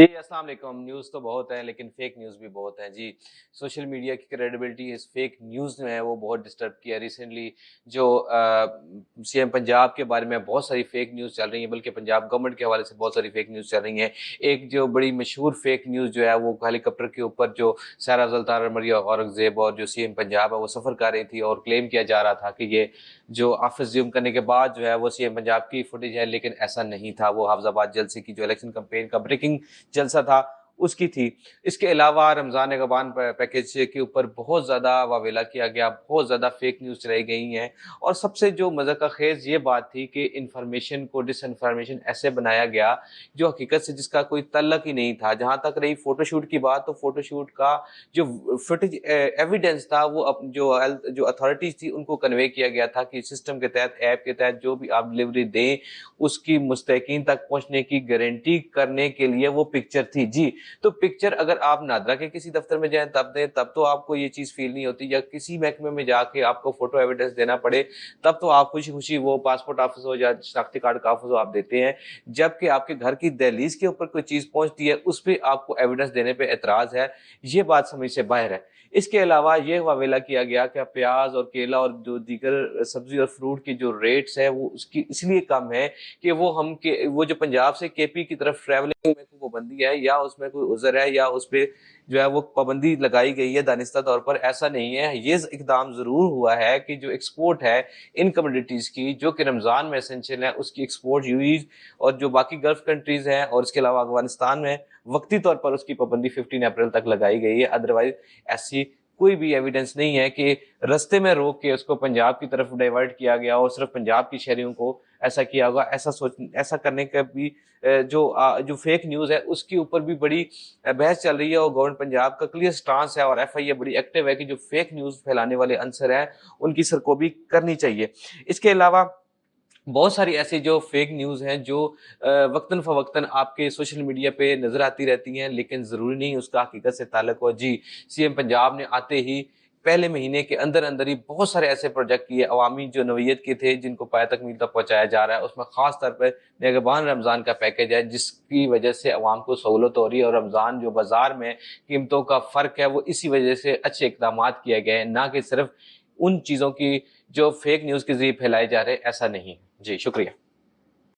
जी, अस्सलाम वालेकुम। न्यूज़ तो बहुत है लेकिन फेक न्यूज़ भी बहुत है जी। सोशल मीडिया की क्रेडिबिलिटी इस फेक न्यूज़ ने है वो बहुत डिस्टर्ब किया। रिसेंटली जो सीएम पंजाब के बारे में बहुत सारी फेक न्यूज़ चल रही है, बल्कि पंजाब गवर्नमेंट के हवाले से बहुत सारी फेक न्यूज़ चल रही हैं। एक जो बड़ी मशहूर फेक न्यूज़ जो है वो हेलीकॉप्टर के ऊपर जो सारा ज़ुल्तान मरिया औरंगज़ेब और जो सीएम पंजाब है वो सफ़र कर रही थी और क्लेम किया जा रहा था कि ये जो ऑफिस ज़्यूम करने के बाद जो है वो सीएम पंजाब की फुटेज है, लेकिन ऐसा नहीं था। वो हाफिज़ाबाद जलसे की जो इलेक्शन कैंपेन का ब्रेकिंग जलसा था उसकी थी। इसके अलावा रमज़ान गबान पैकेज के ऊपर बहुत ज़्यादा वावेला किया गया, बहुत ज़्यादा फेक न्यूज़ चलाई गई हैं और सबसे जो मज़े का खेज़ ये बात थी कि इन्फॉर्मेशन को डिसइन्फॉर्मेशन ऐसे बनाया गया जो हकीकत से जिसका कोई तल्लक ही नहीं था। जहाँ तक रही फ़ोटोशूट की बात, तो फ़ोटोशूट का जो फुटेज एविडेंस था वो जो हेल्थ जो अथॉरिटीज़ थी उनको कन्वे किया गया था कि सिस्टम के तहत, ऐप के तहत जो भी आप डिलीवरी दें उसकी मुस्तकीन तक पहुँचने की गारंटी करने के लिए वो पिक्चर थी। जी, तो पिक्चर अगर आप नादरा के किसी दफ्तर में जाएँ तब दें, तब तो आपको ये चीज़ फ़ील नहीं होती, या किसी महकमे में जाके आपको फ़ोटो एविडेंस देना पड़े, तब तो आप खुशी-खुशी वो पासपोर्ट ऑफ़िस हो या शनाख्ती कार्ड का ऑफ़िस हो आप देते हैं। जबकि आपके घर की दहलीज़ के ऊपर कोई चीज़ पहुँचती है, उस पे आपको एविडेंस देने पे एतराज़ है, ये बात समझ से बाहर है। इसके अलावा ये वावेला किया गया कि प्याज़ और केला और जो दीगर सब्ज़ी और फ्रूट की जो रेट्स है वो उसकी इसलिए कम है कि वो जो पंजाब से केपी की तरफ ट्रैवलिंग में कोई पाबंदी है या उसमें कोई उज़र है या उस पे जो है वो पाबंदी लगाई गई है दानिस्ता तौर पर, ऐसा नहीं है। ये इक़दाम ज़रूर हुआ है कि जो एक्सपोर्ट है इन कमोडिटीज़ की जो कि रमज़ान में एसेंशियल है उसकी एक्सपोर्ट यूएई और जो बाकी गल्फ़ कंट्रीज़ हैं और इसके अलावा अफ़गानिस्तान में वक़्ती तौर पर उसकी पाबंदी 15 अप्रैल तक लगाई गई है। अदरवाइज़ ऐसी कोई भी एविडेंस नहीं है कि रास्ते में रोक के उसको पंजाब की तरफ डाइवर्ट किया गया और सिर्फ पंजाब की शहरियों को ऐसा किया होगा। ऐसा करने का भी जो फेक न्यूज़ है उसके ऊपर भी बड़ी बहस चल रही है और गवर्नमेंट पंजाब का क्लियर स्टांस है और एफआईए बड़ी एक्टिव है कि जो फेक न्यूज़ फैलाने वाले अंसर हैं उनकी सरकोबी करनी चाहिए। इसके अलावा बहुत सारी ऐसी जो फेक न्यूज़ हैं जो वक्तन फ़वक्तन आपके सोशल मीडिया पे नज़र आती रहती हैं, लेकिन ज़रूरी नहीं उसका हकीकत से ताल्लुक हो। जी, सीएम पंजाब ने आते ही पहले महीने के अंदर-अंदर ही बहुत सारे ऐसे प्रोजेक्ट किए, अवामी जो नौइयत के थे जिनको पाया तकमील तक पहुँचाया जा रहा है। उसमें ख़ास तौर पे निगहबान रमज़ान का पैकेज है जिसकी वजह से अवाम को सहूलत हो रही है और रमज़ान जो बाज़ार में कीमतों का फ़र्क है वो इसी वजह से अच्छे इक़दामात किए गए हैं, ना कि सिर्फ़ उन चीज़ों की जो फेक न्यूज़ के ज़रिए फैलाए जा रहे हैं, ऐसा नहीं है। जी, शुक्रिया।